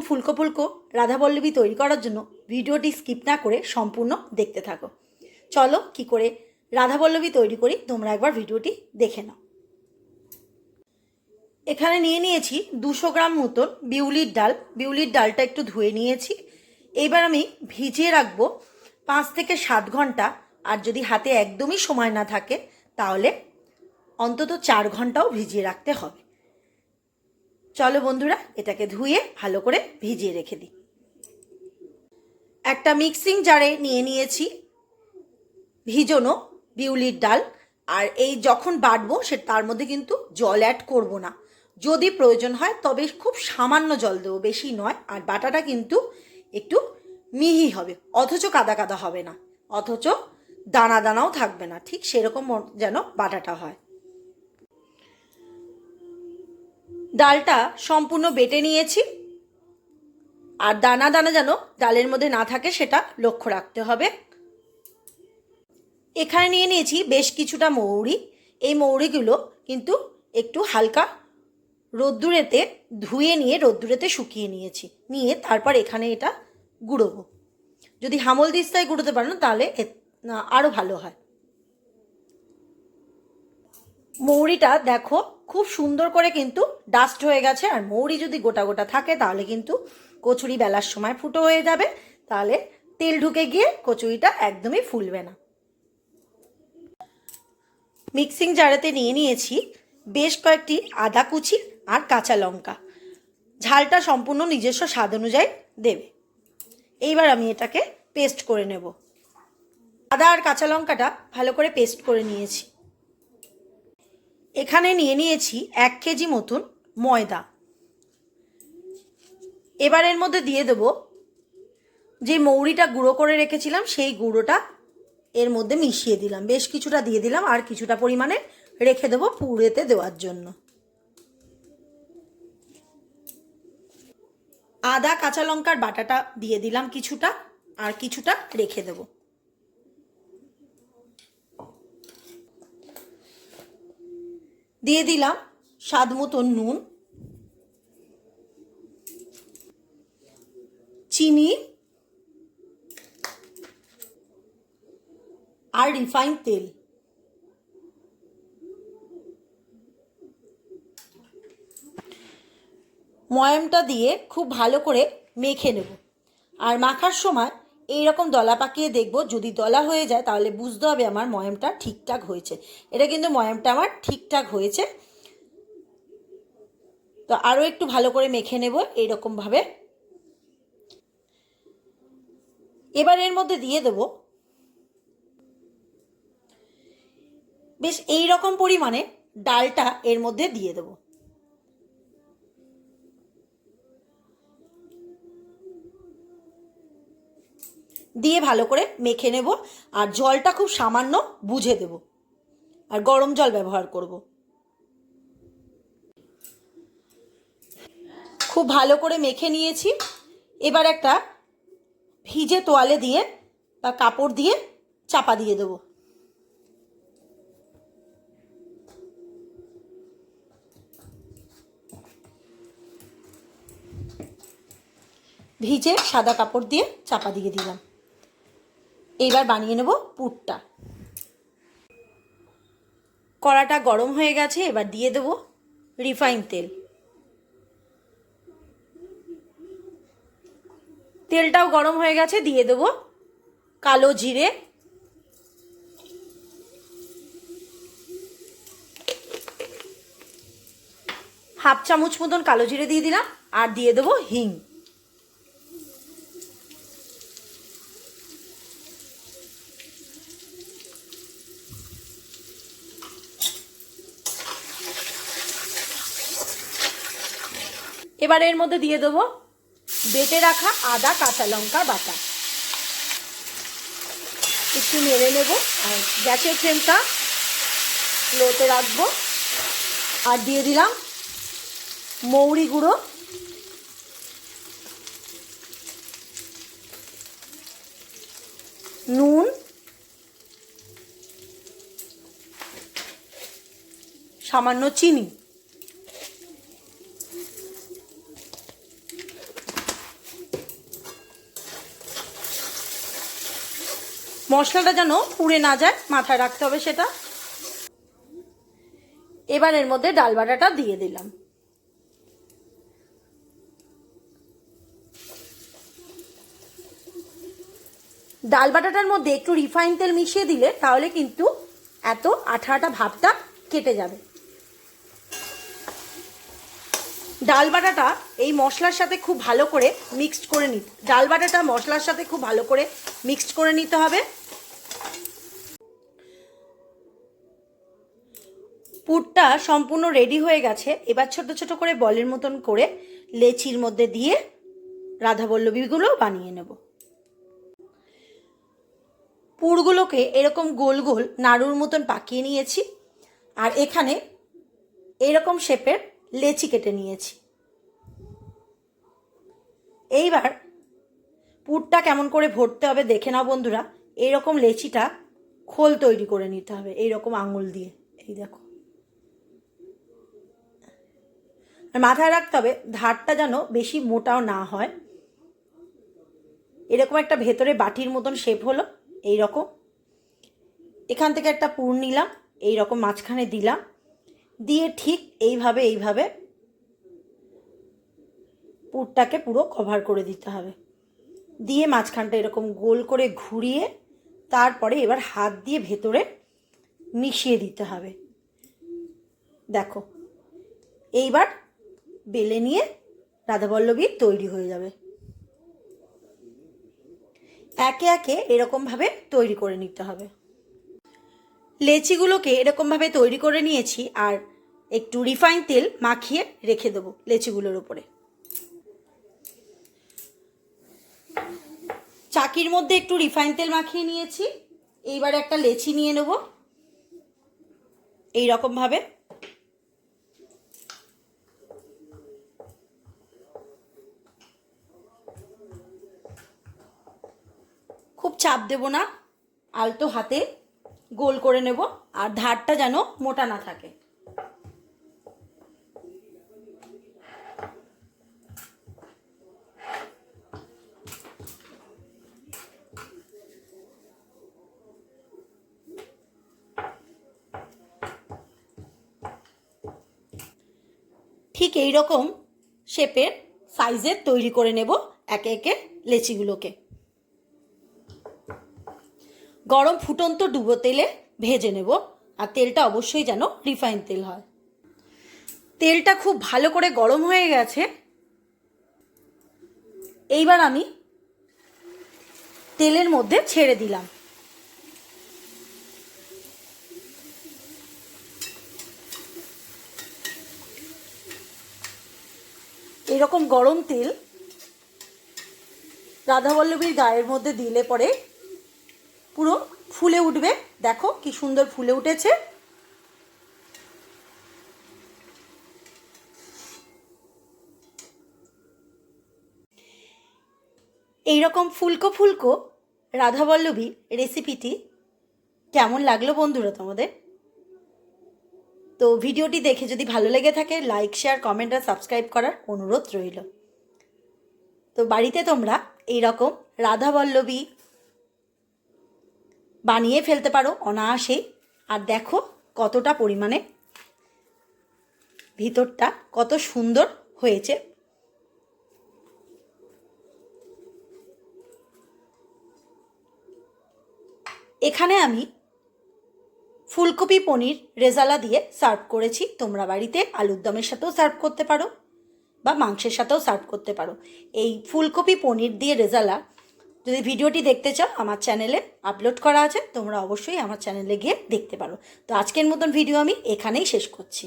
ফুলকো ফুলকো রাধাবল্লভী তৈরি করার জন্য ভিডিওটি স্কিপ না করে সম্পূর্ণ দেখতে থাকো। চলো কি করে রাধাবল্লভী তৈরি করি তোমরা একবার ভিডিওটি দেখে নাও। এখানে নিয়ে নিয়েছি 200 গ্রাম মতন বিউলির ডাল। বিউলির ডালটা একটু ধুয়ে নিয়েছি। এইবার আমি ভিজিয়ে রাখবো 5 থেকে 7 ঘন্টা। আর যদি হাতে একদমই সময় না থাকে তাহলে অন্তত 4 ঘন্টাও ভিজিয়ে রাখতে হবে। চলো বন্ধুরা, এটাকে ধুয়ে ভালো করে ভিজিয়ে রেখে দিই। একটা মিক্সিং জারে নিয়ে নিয়েছি ভিজানো বিউলির ডাল। আর এই যখন বাটবো তার মধ্যে কিন্তু জল অ্যাড করব না। যদি প্রয়োজন হয় তবে খুব সামান্য জল দেবো, বেশি নয়। আর বাটাটা কিন্তু একটু মিহি হবে, অথচ কাদা কাদা হবে না, অথচ দানা দানাও থাকবে না। ঠিক সেরকম যেন বাটাটা হয়। ডালটা সম্পূর্ণ বেটে নিয়েছি। আর দানা দানা যেন ডালের মধ্যে না থাকে সেটা লক্ষ্য রাখতে হবে। এখানে নিয়ে নিয়েছি বেশ কিছুটা মৌরি। এই মৌরিগুলো কিন্তু একটু হালকা রোদ্দুরেতে ধুয়ে নিয়ে রোদ্দুরেতে শুকিয়ে নিয়েছি। নিয়ে তারপর এখানে এটা গুঁড়োবো। যদি হামল দিস্তায় গুঁড়োতে পারো তাহলে আরও ভালো হয়। মৌরিটা দেখো খুব সুন্দর করে কিন্তু ডাস্ট হয়ে গেছে। আর মৌরি যদি গোটা গোটা থাকে তাহলে কিন্তু কচুরি বেলার সময় ফুটো হয়ে যাবে, তাহলে তেল ঢুকে গিয়ে কচুরিটা একদমই ফুলবে না। মিক্সিং জারেতে নিয়ে নিয়েছি বেশ কয়েকটি আদা কুচি আর কাঁচা লঙ্কা। ঝালটা সম্পূর্ণ নিজস্ব স্বাদ অনুযায়ী দেবে। এইবার আমি এটাকে পেস্ট করে নেব। আদা আর কাঁচা লঙ্কাটা ভালো করে পেস্ট করে নিয়েছি। এখানে নিয়ে নিয়েছি 1 কেজি মতন ময়দা। এবার এর মধ্যে দিয়ে দেব যে মৌরিটা গুঁড়ো করে রেখেছিলাম, সেই গুঁড়োটা এর মধ্যে মিশিয়ে দিলাম। বেশ কিছুটা দিয়ে দিলাম, আর কিছুটা পরিমাণে রেখে দেবো পুরেতে দেওয়ার জন্য। আদা কাঁচা লঙ্কার বাটাটা দিয়ে দিলাম কিছুটা, আর কিছুটা রেখে দেব। দিয়ে দিলাম স্বাদ মতো নুন, চিনি আর রিফাইন তেল। ময়ামটা দিয়ে খুব ভালো করে মেখে নেব। আর মাখার সময় এইরকম দলা পাকিয়ে দেখব, যদি দলা হয়ে যায় তাহলে বুঝতে হবে আমার ময়ামটা ঠিকঠাক হয়েছে। এটা কিন্তু ময়ামটা আমার ঠিকঠাক হয়েছে। তো আরও একটু ভালো করে মেখে নেব এইরকমভাবে। এবার এর মধ্যে দিয়ে দেব বেশ এই রকম পরিমাণে ডালটা এর মধ্যে দিয়ে দেব। দিয়ে ভালো করে মেখে নেব। আর জলটা খুব সামান্য বুঝে দেব, আর গরম জল ব্যবহার করব। খুব ভালো করে মেখে নিয়েছি। এবার একটা ভিজে তোয়ালে দিয়ে বা কাপড় দিয়ে চাপা দিয়ে দেব। ভিজে সাদা কাপড় দিয়ে চাপা দিয়ে দিলাম। এইবার বানিয়ে নেব পুরটা। কড়াটা গরম হয়ে গেছে, এবার দিয়ে দেব রিফাইন তেল। তেলটাও গরম হয়ে গেছে, দিয়ে দেব কালো জিরে, হাফ চামচ মতন কালো জিরে দিয়ে দিলাম। আর দিয়ে দেব হিং। এবার এর মধ্যে দিয়ে দেবো বেটে রাখা আদা কাঁচা লঙ্কা বাটা। একটু নেড়ে নেব, আর গ্যাসের ফ্লেমটা লোতে রাখবো। আর দিয়ে দিলাম মৌরি গুঁড়ো, নুন, সামান্য চিনি। মশলাটা যেন পুড়ে না যায়, মাথায় রাখতে হবে সেটা। এবার এর মধ্যে ডাল বাটাটা দিয়ে দিলাম। ডাল বাটাটার মধ্যে একটু রিফাইন তেল মিশিয়ে দিলে তাহলে কিন্তু এত আঠা আঠা ভাবটা কেটে যাবে। ডাল বাটাটা এই মশলার সাথে খুব ভালো করে মিক্সড করে নিতে, ডাল বাটাটা মশলার সাথে খুব ভালো করে মিক্সড করে নিতে হবে। পুরটা সম্পূর্ণ রেডি হয়ে গেছে। এবার ছোট ছোট করে বলের মতন করে লেচির মধ্যে দিয়ে রাধাবল্লভীগুলো বানিয়ে নেব। পুরগুলোকে এরকম গোল গোল নাড়ুর মতন পাকিয়ে নিয়েছি, আর এখানে এরকম শেপের লেচি কেটে নিয়েছি। এইবার পুরটা কেমন করে ভরতে হবে দেখে নাও বন্ধুরা। এইরকম লেচিটা খোল তৈরি করে নিতে হবে এইরকম আঙুল দিয়ে, এই দেখো। আর মাথায় রাখতে হবে ধারটা যেন বেশি মোটাও না হয়। এরকম একটা ভেতরে বাটির মতন শেপ হলো এইরকম। এখান থেকে একটা পুর নিলাম, এইরকম মাঝখানে দিলাম, দিয়ে ঠিক এইভাবে পুরটাকে পুরো কভার করে দিতে হবে। দিয়ে মাঝখানটা এরকম গোল করে ঘুরিয়ে তারপরে এবার হাত দিয়ে ভেতরে মিশিয়ে দিতে হবে। দেখো, এইবার বেলে নিয়ে রাধাবল্লভী তৈরি হয়ে যাবে। একে একে এরকমভাবে তৈরি করে নিতে হবে। লেচিগুলোকে এরকমভাবে তৈরি করে নিয়েছি, আর একটু রিফাইন তেল মাখিয়ে রেখে দেবো লেচিগুলোর উপরে। চাকির মধ্যে একটু রিফাইন তেল মাখিয়ে নিয়েছি। এইবার একটা লেচি নিয়ে নেব এইরকমভাবে। খুব চাপ দেব না, আলতো হাতে গোল করে নেব, আর ধারটা যেন মোটা না থাকে। ঠিক এই রকম শেপের সাইজের তৈরি করে নেব একে একে লেচিগুলোকে। গরম ফুটন্ত ডুবো তেলে ভেজে নেব, আর তেলটা অবশ্যই যেন রিফাইন তেল হয়। তেলটা খুব ভালো করে গরম হয়ে গেছে। এইবার আমি তেলের মধ্যে ছেড়ে দিলাম। এরকম গরম তেল রাধাবল্লভীর গায়ের মধ্যে দিলে পরে পুরো ফুলে উঠবে। দেখো কি সুন্দর ফুলে উঠেছে। এইরকম ফুলকো ফুলকো রাধাবল্লভী রেসিপিটি কেমন লাগলো বন্ধুরা তোমাদের? তো ভিডিওটি দেখে যদি ভালো লেগে থাকে লাইক, শেয়ার, কমেন্ট আর সাবস্ক্রাইব করার অনুরোধ রইল। তো বাড়িতে তোমরা এইরকম রাধাবল্লভী বানিয়ে ফেলতে পারো অনায়াসেই। আর দেখো কতটা পরিমাণে ভিতরটা কত সুন্দর হয়েছে। এখানে আমি ফুলকপি পনির রেজালা দিয়ে সার্ভ করেছি। তোমরা বাড়িতে আলুর দমের সাথেও সার্ভ করতে পারো বা মাংসের সাথেও সার্ভ করতে পারো। এই ফুলকপি পনির দিয়ে রেজালা যদি ভিডিওটি দেখতে চাও আমার চ্যানেলে আপলোড করা আছে, তোমরা অবশ্যই আমার চ্যানেলে গিয়ে দেখতে পারো। তো আজকের মতন ভিডিও আমি এখানেই শেষ করছি।